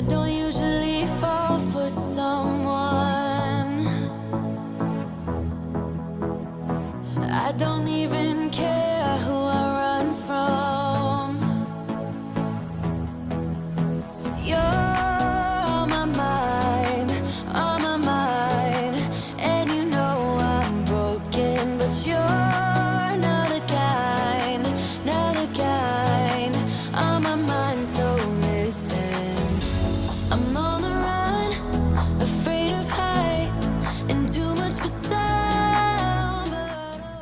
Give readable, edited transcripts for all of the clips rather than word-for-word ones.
don't usually fall for someone. I don't even care who I run from. You're on my mind, and you know I'm broken, but you're not the kind, on my mind, so listen. I'm on the run, afraid of heights, and too much for sound.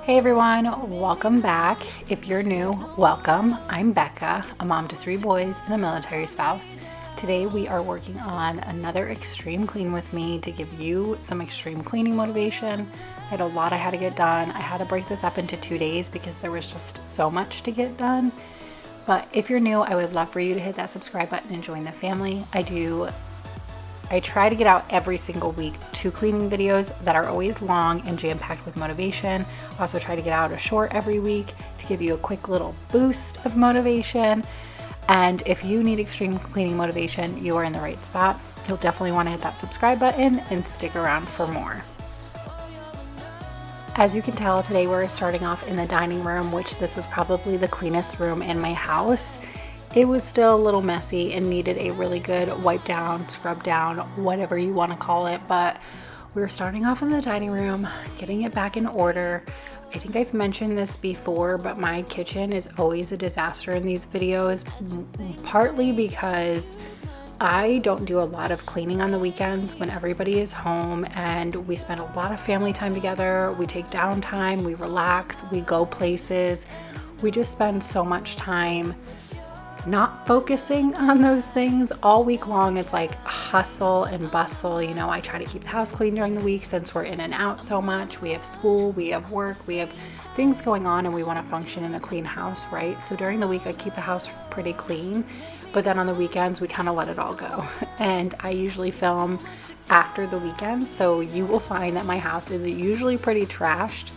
Hey everyone, welcome back. If you're new, welcome. I'm Becca, a mom to 3 boys and a military spouse. Today we are working on another extreme clean with me to give you some extreme cleaning motivation. I had a lot I had to get done. I had to break this up into 2 days because there was just so much to get done. But if you're new, I would love for you to hit that subscribe button and join the family. I try to get out every single week 2 cleaning videos that are always long and jam-packed with motivation. I also try to get out a short every week to give you a quick little boost of motivation. And if you need extreme cleaning motivation, you are in the right spot. You'll definitely want to hit that subscribe button and stick around for more. As you can tell, today we're starting off in the dining room, which this was probably the cleanest room in my house. It was still a little messy and needed a really good wipe down, scrub down, whatever you want to call it. But we're starting off in the dining room, getting it back in order. I think I've mentioned this before, but my kitchen is always a disaster in these videos, partly because I don't do a lot of cleaning on the weekends when everybody is home and we spend a lot of family time together. We take downtime, we relax, we go places. We just spend so much time not focusing on those things all week long. It's like hustle and bustle. You know, I try to keep the house clean during the week since we're in and out so much. We have school, we have work, we have things going on, and we want to function in a clean house, right? So during the week, I keep the house pretty clean, but then on the weekends, we kind of let it all go. And I usually film after the weekend, so you will find that my house is usually pretty trashed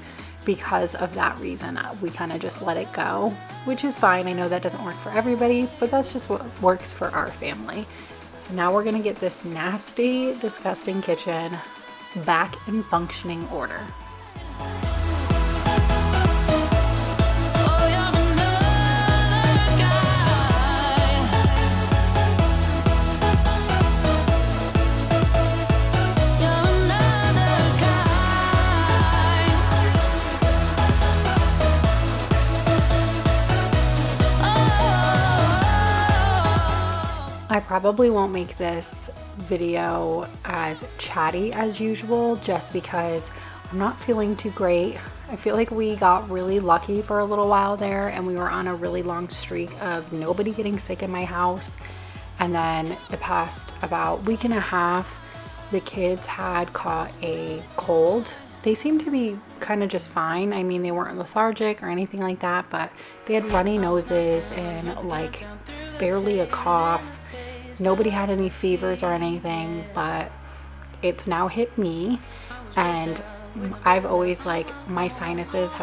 because of that reason. We kind of just let it go, which is fine. I know that doesn't work for everybody, but that's just what works for our family. So now we're gonna get this nasty, disgusting kitchen back in functioning order. I probably won't make this video as chatty as usual just because I'm not feeling too great. I feel like we got really lucky for a little while there and we were on a really long streak of nobody getting sick in my house. And then the past about week and a half, the kids had caught a cold. They seemed to be kind of just fine. I mean, they weren't lethargic or anything like that, but they had runny noses and like barely a cough. Nobody had any fevers or anything, but it's now hit me, and I've always my sinuses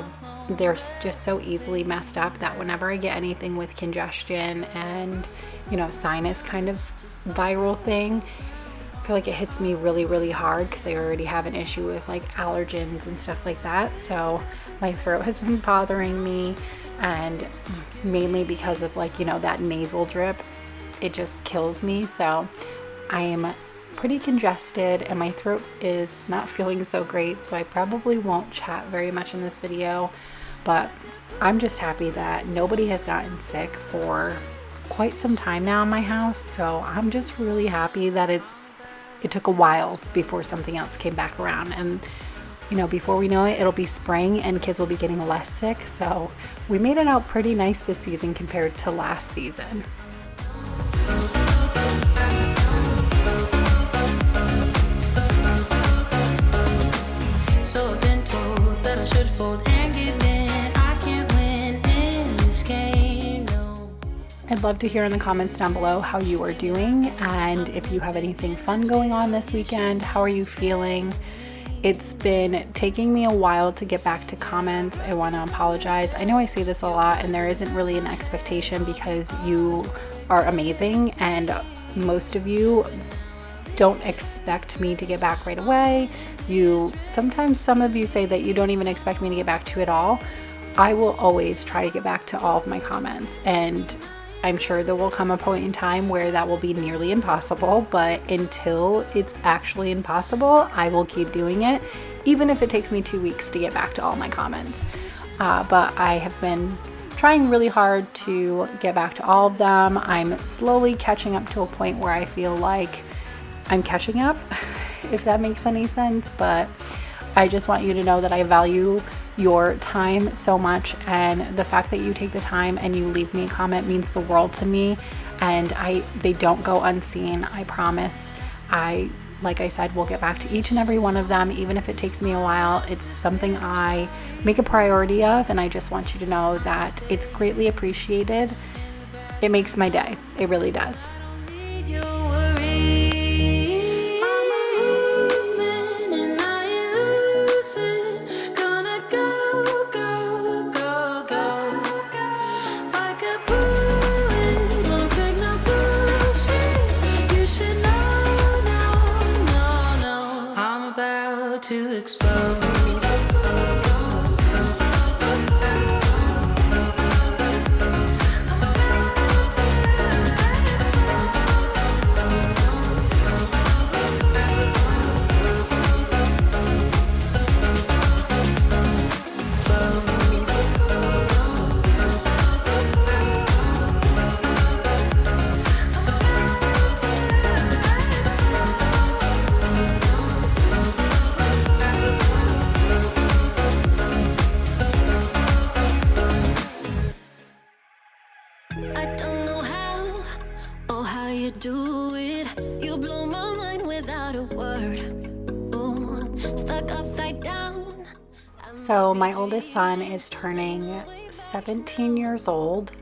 they're just so easily messed up that whenever I get anything with congestion and, you know, sinus kind of viral thing, I feel like it hits me really, really hard because I already have an issue with allergens and stuff like that. So my throat has been bothering me, and mainly because of that nasal drip. It just kills me. So I am pretty congested and my throat is not feeling so great, so I probably won't chat very much in this video, but I'm just happy that nobody has gotten sick for quite some time now in my house. So I'm just really happy that it took a while before something else came back around, and before we know it, it'll be spring and kids will be getting less sick. So we made it out pretty nice this season compared to last season. So I've been told that I should fold and give in. I can't win in this game, no. I'd love to hear in the comments down below how you are doing, and if you have anything fun going on this weekend. How are you feeling? It's been taking me a while to get back to comments. I want to apologize. I know I say this a lot and there isn't really an expectation because you are amazing and most of you don't expect me to get back right away. Sometimes some of you say that you don't even expect me to get back to you at all. I will always try to get back to all of my comments, and I'm sure there will come a point in time where that will be nearly impossible, but until it's actually impossible, I will keep doing it, even if it takes me 2 weeks to get back to all my comments. But I have been trying really hard to get back to all of them. I'm slowly catching up to a point where I feel like I'm catching up, if that makes any sense. But I just want you to know that I value your time so much, and the fact that you take the time and you leave me a comment means the world to me, and they don't go unseen. I promise. Like I said, we'll get back to each and every one of them, even if it takes me a while. It's something I make a priority of, and I just want you to know that it's greatly appreciated. It makes my day. It really does. To explode. Do it. You blow my mind without a word. Ooh, stuck upside down. So my oldest son is turning 17 years old,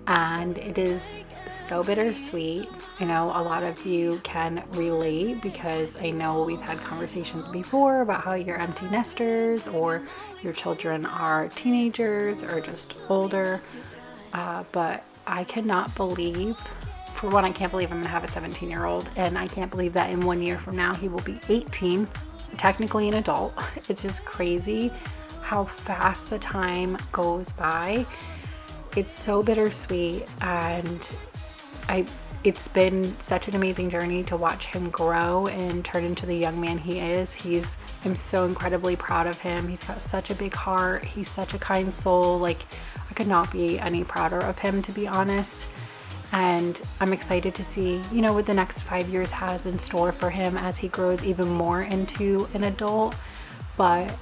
and it is so bittersweet. I know a lot of you can relate, because I know we've had conversations before about how you're empty nesters, or your children are teenagers or just older. But I cannot believe, for one, I can't believe I'm going to have a 17-year-old, and I can't believe that in 1 year from now he will be 18, technically an adult. It's just crazy how fast the time goes by. It's so bittersweet, and it's been such an amazing journey to watch him grow and turn into the young man he is. I'm so incredibly proud of him. He's got such a big heart. He's such a kind soul. Like, I could not be any prouder of him, to be honest. And I'm excited to see, what the next 5 years has in store for him as he grows even more into an adult. But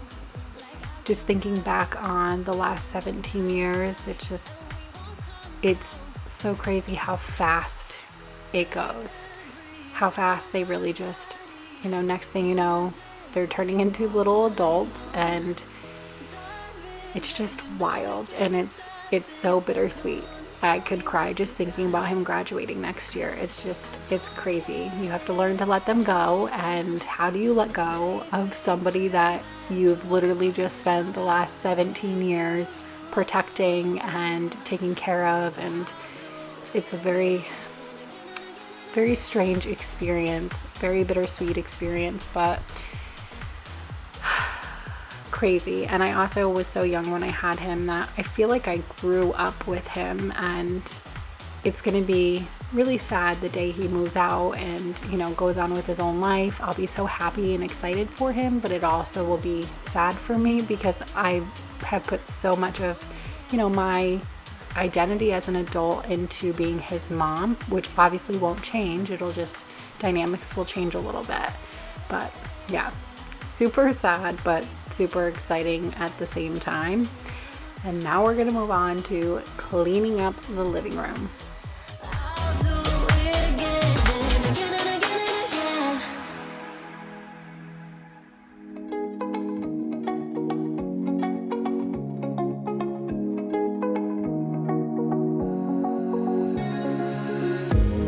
just thinking back on the last 17 years, it's so crazy how fast it goes. How fast they really just, next thing you know, they're turning into little adults, and it's just wild, and it's so bittersweet. I could cry just thinking about him graduating next year. It's crazy. You have to learn to let them go. And how do you let go of somebody that you've literally just spent the last 17 years protecting and taking care of? And it's a very, very strange experience, very bittersweet experience, but crazy. And I also was so young when I had him that I feel like I grew up with him, and it's going to be really sad the day he moves out and goes on with his own life. I'll be so happy and excited for him, but it also will be sad for me, because I have put so much of my identity as an adult into being his mom, which obviously won't change. It'll just, dynamics will change a little bit. But yeah, super sad, but super exciting at the same time. And now we're going to move on to cleaning up the living room.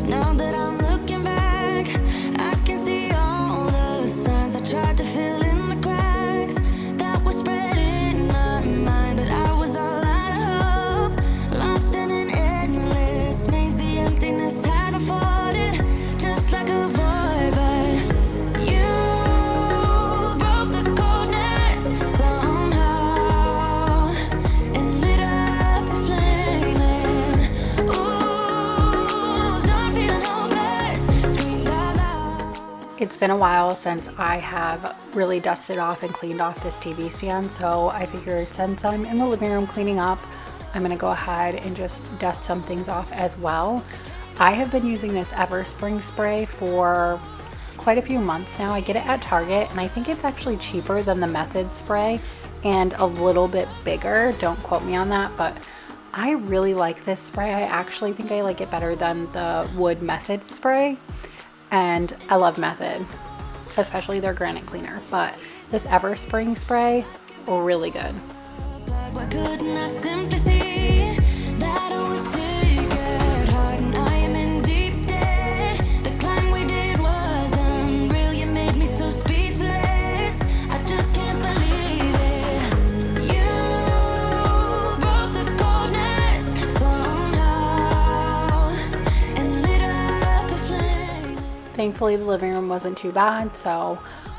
Now that I'm looking back, I can see all the signs I tried to fill in the cracks that were spread in my mind, but I was all out of hope, lost in an endless been a while since I have really dusted off and cleaned off this TV stand, so I figured since I'm in the living room cleaning up, I'm gonna go ahead and just dust some things off as well. I have been using this Everspring spray for quite a few months now. I get it at Target, and I think it's actually cheaper than the Method spray and a little bit bigger. Don't quote me on that, but I really like this spray. I actually think I like it better than the Wood Method spray, and I love Method, especially their granite cleaner, but this Everspring spray, really good. Why couldn't I simply see that I was sick at heart and I am in deep debt? The climb we did was unreal. You made me so speechless. I just can't believe it. You broke the coldness somehow and lit up a flame. Thankfully, the living room wasn't too bad, so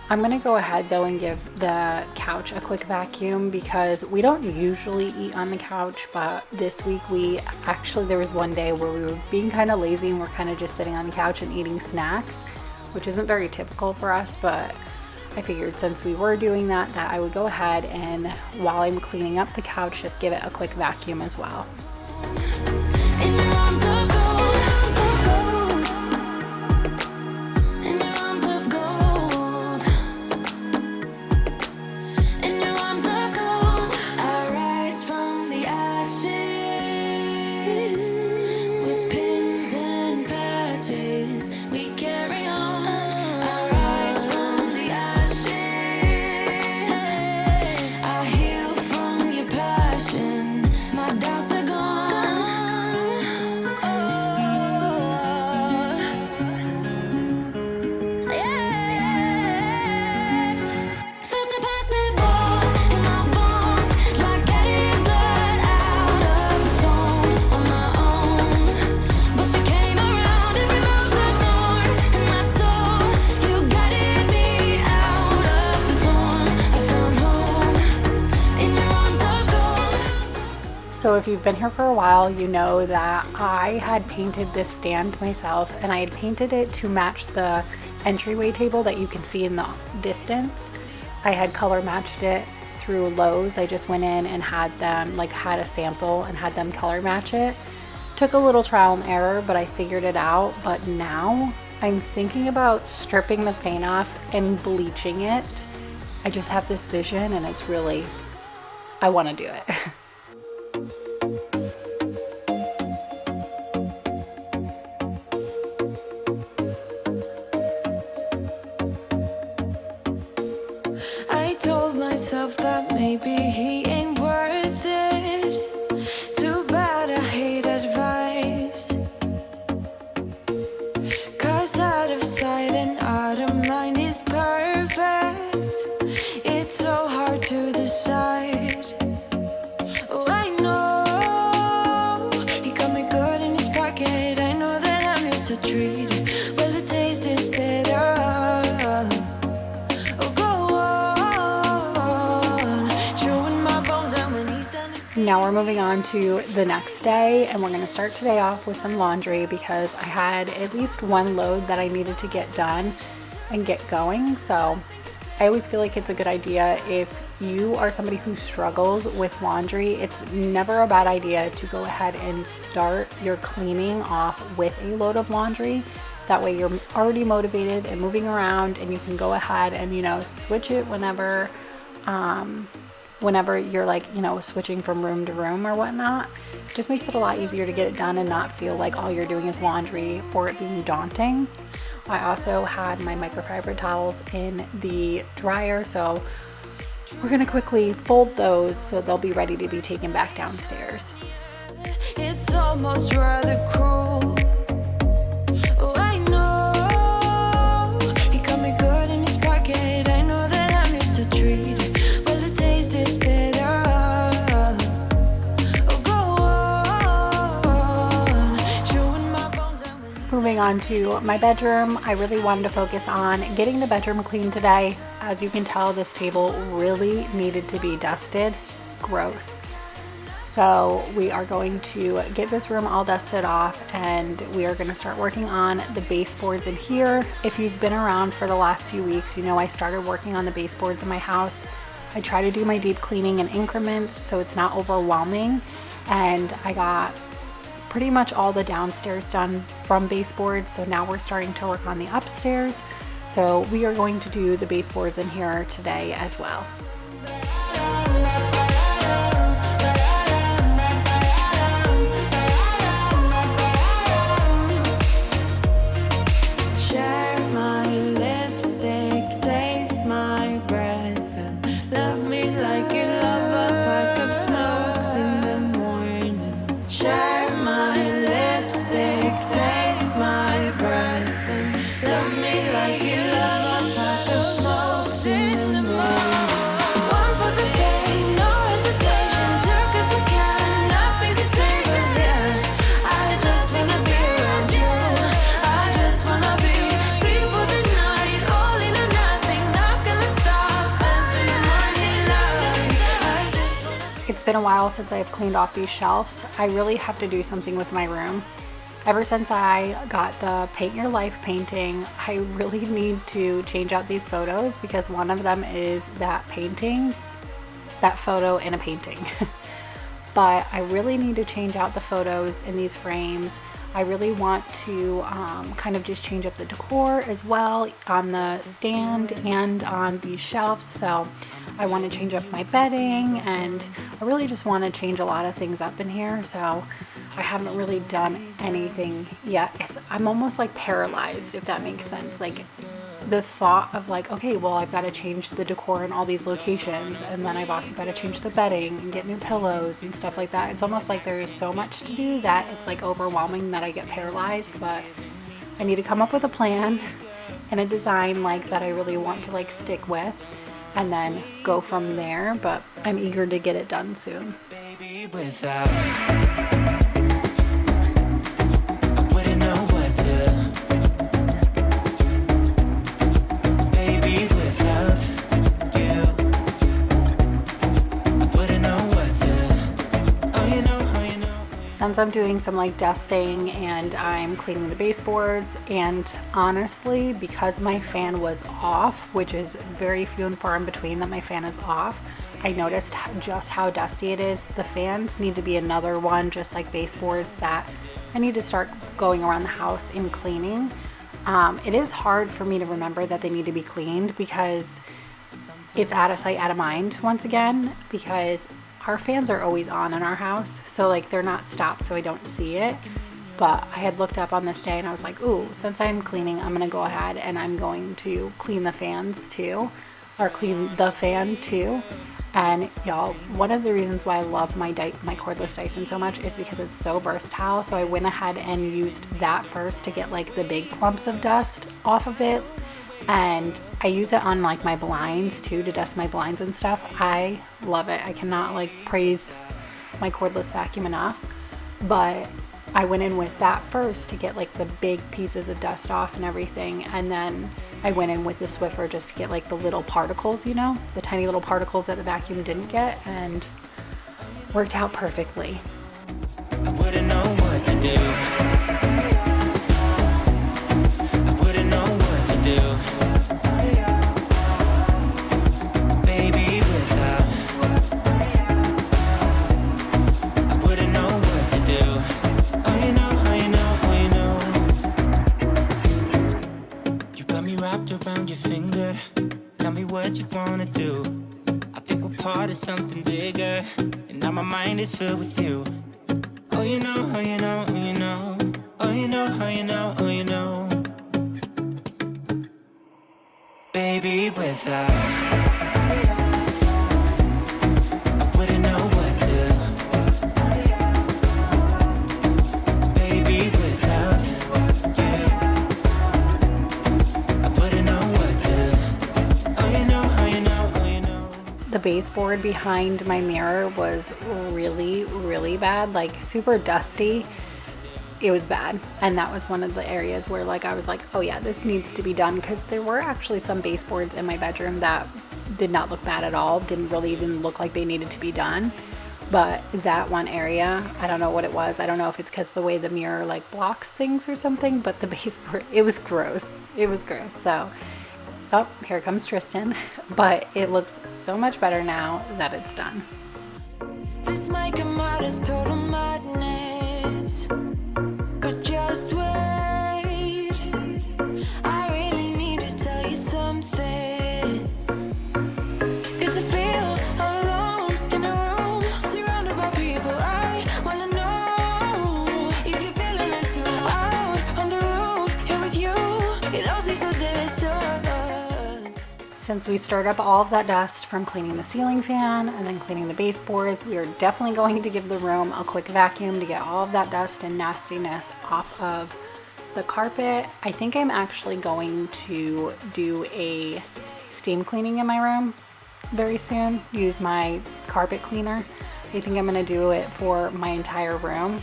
I'm gonna go ahead though and give the couch a quick vacuum because we don't usually eat on the couch, but this week there was one day where we were being kind of lazy and we're kind of just sitting on the couch and eating snacks, which isn't very typical for us, but I figured since we were doing that I would go ahead and while I'm cleaning up the couch, just give it a quick vacuum as well. In your arms of gold, in your arms of gold, in your arms of gold, I rise from the ashes with pins and patches. We carry on. I rise from the ashes. I heal from your passion. My doubts are gone. Felt impossible in my bones, like getting blood out of the stone on my own. But you came around and removed the thorn in my soul. You guided me out of the storm. I found home in your arms of gold. So if you've been here for a while, you know that I had painted this stand myself, and I had painted it to match the entryway table that you can see in the distance. I had color matched it through Lowe's. I just went in and had them, had a sample and had them color match it. Took a little trial and error, but I figured it out. But now I'm thinking about stripping the paint off and bleaching it. I just have this vision and it's really, I want to do it. I told myself that maybe he ain't worth it. Too bad I hate advice. 'Cause out of sight and out of mind is perfect. It's so hard to decide. Oh, I know he got me good in his pocket. I know that I'm just a treat. Well, the taste is better. Now we're moving on to the next day, and we're going to start today off with some laundry because I had at least one load that I needed to get done and get going. So I always feel like it's a good idea if you are somebody who struggles with laundry. It's never a bad idea to go ahead and start your cleaning off with a load of laundry. That way you're already motivated and moving around, and you can go ahead and switch it whenever you're switching from room to room or whatnot. It just makes it a lot easier to get it done and not feel like all you're doing is laundry or it being daunting. I also had my microfiber towels in the dryer, so we're gonna quickly fold those so they'll be ready to be taken back downstairs. It's almost rather cruel. Oh, I know he got me good in his pocket. I know that I'm just a treat. Well, the taste is better. Oh, go on, chewing my bones out when he's Moving on to my bedroom, I really wanted to focus on getting the bedroom clean today. As you can tell, this table really needed to be dusted. Gross. So we are going to get this room all dusted off, and we are going to start working on the baseboards in here. If you've been around for the last few weeks, you know I started working on the baseboards in my house. I try to do my deep cleaning in increments so it's not overwhelming, and I got pretty much all the downstairs done from baseboards. So now we're starting to work on the upstairs. So we are going to do the baseboards in here today as well. It's been a while since I've cleaned off these shelves. I really have to do something with my room. Ever since I got the Paint Your Life painting, I really need to change out these photos because one of them is that painting, that photo in a painting. But I really need to change out the photos in these frames. I really want to kind of just change up the decor as well on the stand and on these shelves. So I want to change up my bedding, and I really just want to change a lot of things up in here. So I haven't really done anything yet. I'm almost like paralyzed, if that makes sense. Like the thought of like, okay, well, I've got to change the decor in all these locations, and then I've also got to change the bedding and get new pillows and stuff like that. It's almost like there is so much to do that it's like overwhelming that I get paralyzed. But I need to come up with a plan and a design like that I really want to like stick with, and then go from there. But I'm eager to get it done soon. Baby, without since I'm doing some like dusting and I'm cleaning the baseboards, and honestly, because my fan was off, which is very few and far in between that my fan is off, I noticed just how dusty it is. The fans need to be another one, just like baseboards, that I need to start going around the house and cleaning. It is hard for me to remember that they need to be cleaned because it's out of sight, out of mind once again, because our fans are always on in our house, so like they're not stopped, so I don't see it. But I had looked up on this day and I was like, ooh, since I'm cleaning, I'm gonna go ahead and I'm going to clean the fans too, or clean the fan too. And y'all, one of the reasons why I love my cordless Dyson so much is because it's so versatile. So I went ahead and used that first to get like the big clumps of dust off of it. And I use it on like my blinds too, to dust my blinds and stuff. I love it. I cannot like praise my cordless vacuum enough. But I went in with that first to get like the big pieces of dust off and everything. And then I went in with the Swiffer just to get like the little particles, you know, the tiny little particles that the vacuum didn't get, and worked out perfectly. I wouldn't know what to do. I wouldn't know what to do. Around your finger, tell me what you wanna do. I think we're part of something bigger, and now my mind is filled with you. Oh, you know, oh, you know, oh, you know, oh, you know, oh, you know, oh, you know. Baby, without the baseboard behind my mirror was really, really bad, like super dusty. It was bad. And that was one of the areas where like I was like, oh yeah, this needs to be done, because there were actually some baseboards in my bedroom that did not look bad at all, didn't really even look like they needed to be done. but that one area, I don't know what it was. I don't know if it's because the way the mirror like blocks things or something, but the baseboard, it was gross. It was gross. So, oh, here comes Tristan. But it looks so much better now that it's done. This might come out as total madness, but just wait. I really need to tell you something, 'cause I feel alone in a room surrounded by people. I wanna know if you're feeling it too. Out on the roof, here with you, it all seems so distant. Since we stirred up all of that dust from cleaning the ceiling fan and then cleaning the baseboards, we are definitely going to give the room a quick vacuum to get all of that dust and nastiness off of the carpet. I think I'm actually going to do a steam cleaning in my room very soon. Use my carpet cleaner. I think I'm going to do it for my entire room.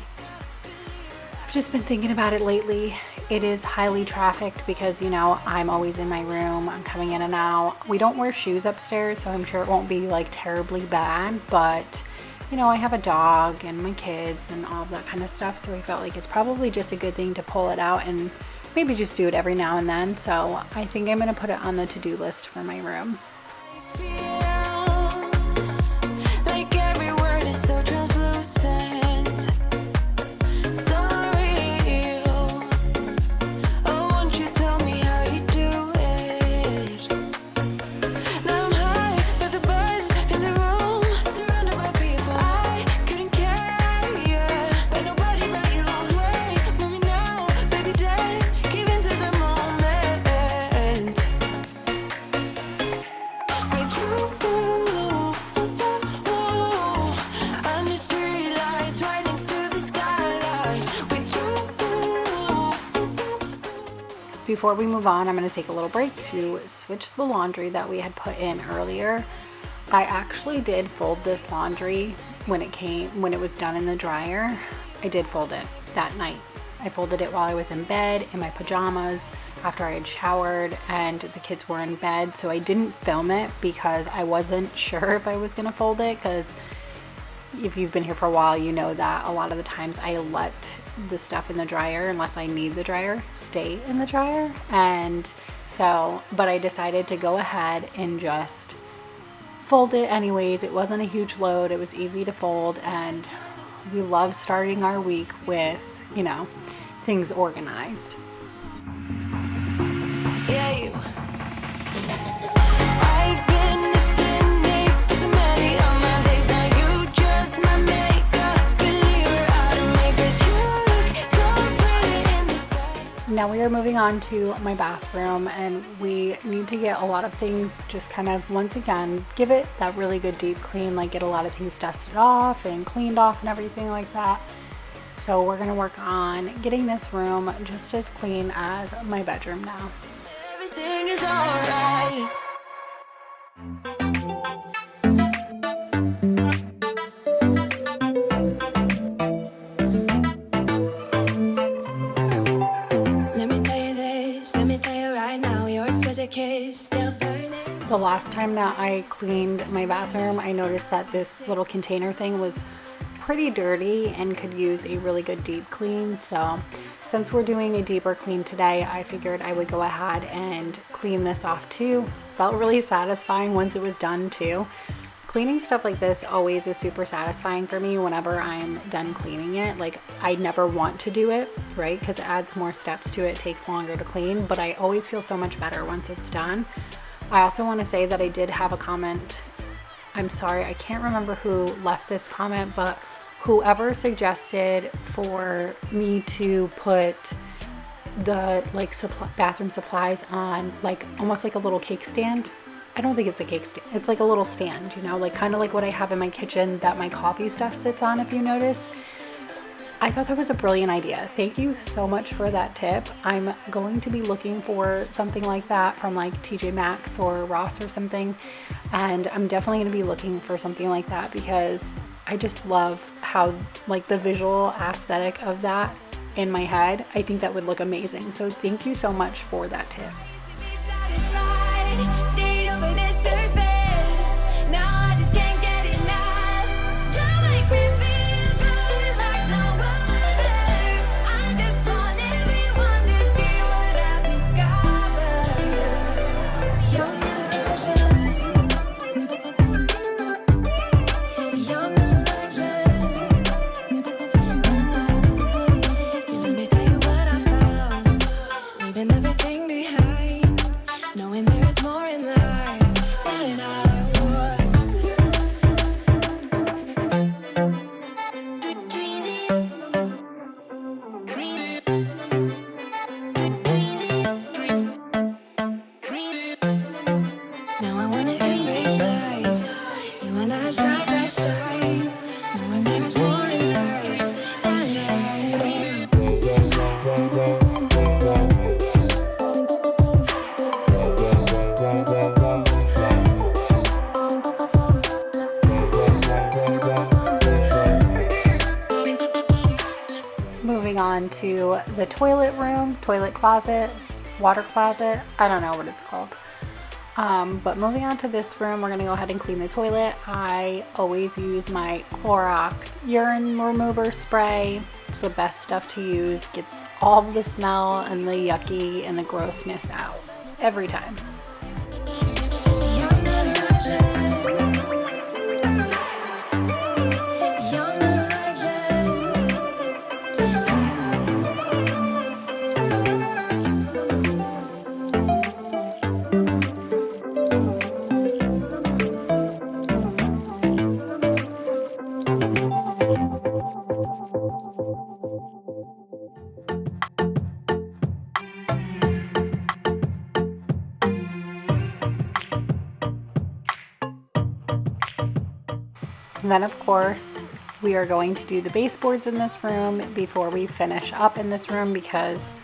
I've just been thinking about it lately. It is highly trafficked because, you know, I'm always in my room. I'm coming in and out. We don't wear shoes upstairs, so I'm sure it won't be like terribly bad, but you know, I have a dog and my kids and all of that kind of stuff, so I felt like it's probably just a good thing to pull it out and maybe just do it every now and then. So I think I'm going to put it on the to-do list for my room. Like every word is so translucent, so real. Oh, won't you tell me how you do it? Now I'm high, but the buzz in the room, surrounded by people. I couldn't care, but nobody but you. Sway, move me now, baby, dance, give into the moment. With you, under streetlights, right next to the skyline. With you. Before we move on, I'm going to take a little break to switch the laundry that we had put in earlier. I actually did fold this laundry when it was done in the dryer. I did fold it that night. I folded it while I was in bed in my pajamas after I had showered and the kids were in bed. So I didn't film it because I wasn't sure if I was going to fold it, because if you've been here for a while, you know that a lot of the times I let the stuff in the dryer, unless I need the dryer, stay in the dryer. And so, but I decided to go ahead and just fold it anyways. It wasn't a huge load. It was easy to fold, and we love starting our week with, you know, things organized. Yeah, you. I've been listening to so many of my days. Now you just my makeup believer. I don't make this. You look so pretty in the sun. Now we are moving on to my bathroom, and we need to get a lot of things just kind of, once again, give it that really good deep clean, like get a lot of things dusted off and cleaned off and everything like that. So we're going to work on getting this room just as clean as my bedroom now. Everything is alright. Let me tell you this, let me tell you right now, your exquisite kiss still burning. The last time that I cleaned my bathroom, I noticed that this little container thing was pretty dirty and could use a really good deep clean. So since we're doing a deeper clean today, I figured I would go ahead and clean this off too. Felt really satisfying once it was done too. Cleaning stuff like this always is super satisfying for me whenever I'm done cleaning it. Like, I never want to do it, right? Because it adds more steps to it, takes longer to clean, but I always feel so much better once it's done. I also want to say that I did have a comment. I'm sorry, I can't remember who left this comment, but whoever suggested for me to put the like bathroom supplies on like almost like a little cake stand. I don't think it's a cake stand. It's like a little stand, you know, like kind of like what I have in my kitchen that my coffee stuff sits on, if you noticed. I thought that was a brilliant idea. Thank you so much for that tip. I'm going to be looking for something like that from like TJ Maxx or Ross or something. And I'm definitely going to be looking for something like that because I just love how like the visual aesthetic of that in my head. I think that would look amazing. So thank you so much for that tip. Stayed over the surface. Now I just can't get enough. You're like knowing there is more in love. Moving on to the toilet room, toilet closet, water closet. I don't know what it's called. But moving on to this room, we're gonna go ahead and clean the toilet. I always use my Clorox urine remover spray. It's the best stuff to use. Gets all the smell and the yucky and the grossness out every time. And then of course, we are going to do the baseboards in this room before we finish up in this room because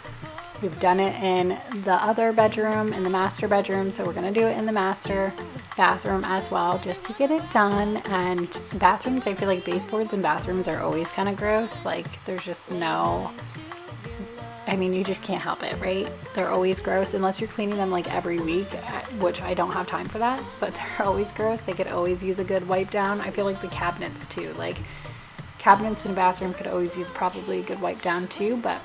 we've done it in the other bedroom, in the master bedroom. So we're gonna do it in the master bathroom as well, just to get it done. And bathrooms, I feel like baseboards in bathrooms are always kind of gross. Like there's just no, I mean, you just can't help it, right? They're always gross unless you're cleaning them like every week, which I don't have time for that, but they're always gross. They could always use a good wipe down. I feel like the cabinets too, like cabinets in a bathroom could always use probably a good wipe down too, but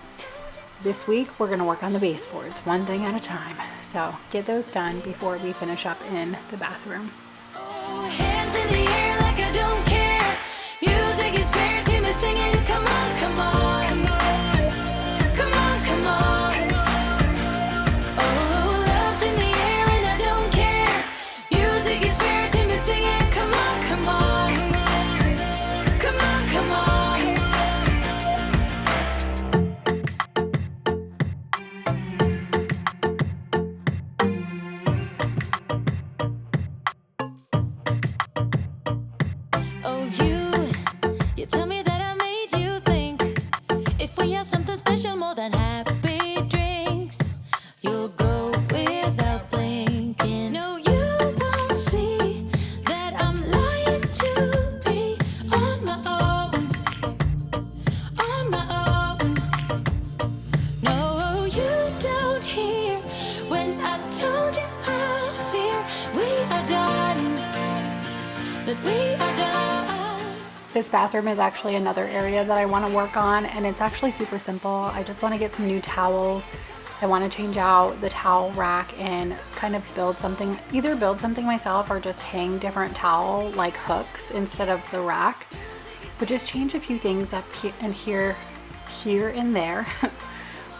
this week we're gonna work on the baseboards one thing at a time. So get those done before we finish up in the bathroom. Oh, hands in the air like I don't care. Music is fair to me singing. Come on, come on. Come on, come on. Oh, love's in the air and I don't care. Music is fair to me singing. Come on, come on. Come on, come on. Oh, you tell me that I made you think. If we have something special more than happy drinks, you'll go without blinking. No, you won't see that I'm lying to be on my own, on my own. No, you don't hear when I told you I fear we are done, that we are done. This bathroom is actually another area that I want to work on, and it's actually super simple. I just want to get some new towels. I want to change out the towel rack and kind of build something, either build something myself or just hang different towel like hooks instead of the rack, but just change a few things up here and there.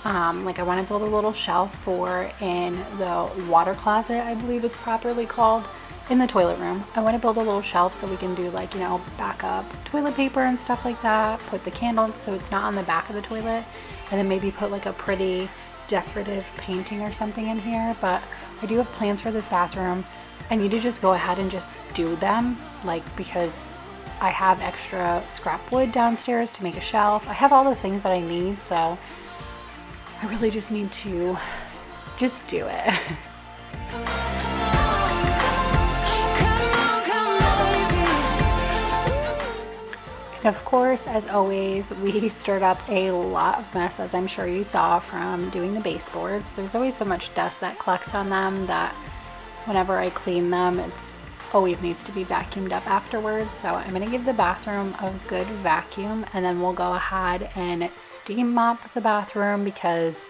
Like I want to build a little shelf for in the water closet, I believe it's properly called, in the toilet room. I want to build a little shelf so we can do like, you know, backup toilet paper and stuff like that. Put the candle so it's not on the back of the toilet, and then maybe put like a pretty decorative painting or something in here. But I do have plans for this bathroom. I need to just go ahead and just do them, like, because I have extra scrap wood downstairs to make a shelf. I have all the things that I need, so I really just need to just do it. And of course, as always, we stirred up a lot of mess, as I'm sure you saw from doing the baseboards. There's always so much dust that collects on them that whenever I clean them, it's always needs to be vacuumed up afterwards. So I'm gonna give the bathroom a good vacuum, and then we'll go ahead and steam mop the bathroom, because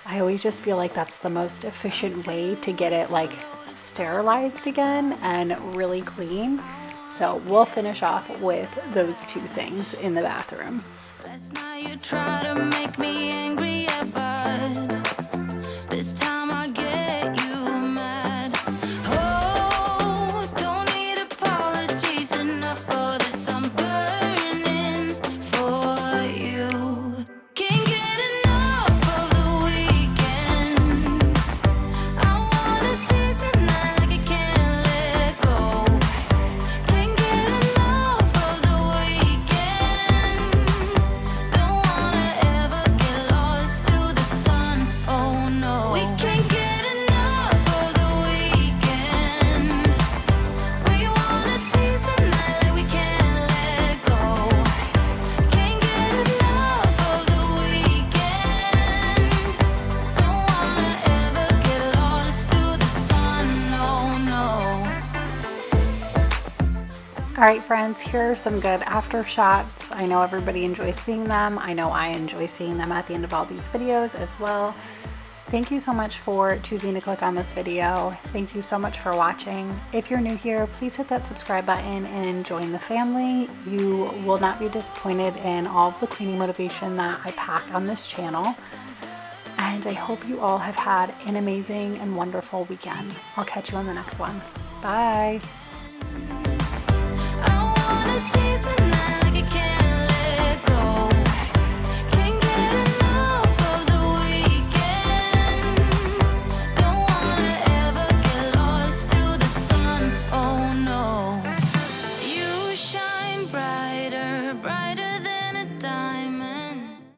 I always just feel like that's the most efficient way to get it like sterilized again and really clean. So we'll finish off with those two things in the bathroom. Last night you tried to make me angry, but this time I get you mad. Oh, don't need apologies enough for this. I'm burning for you. Can't get enough of the weekend. I wanna seize the night like I can't let go. Can't get enough of the way All right, friends, here are some good after shots. I know everybody enjoys seeing them. I know I enjoy seeing them at the end of all these videos as well. Thank you so much for choosing to click on this video. Thank you so much for watching. If you're new here, please hit that subscribe button and join the family. You will not be disappointed in all of the cleaning motivation that I pack on this channel. And I hope you all have had an amazing and wonderful weekend. I'll catch you on the next one. Bye.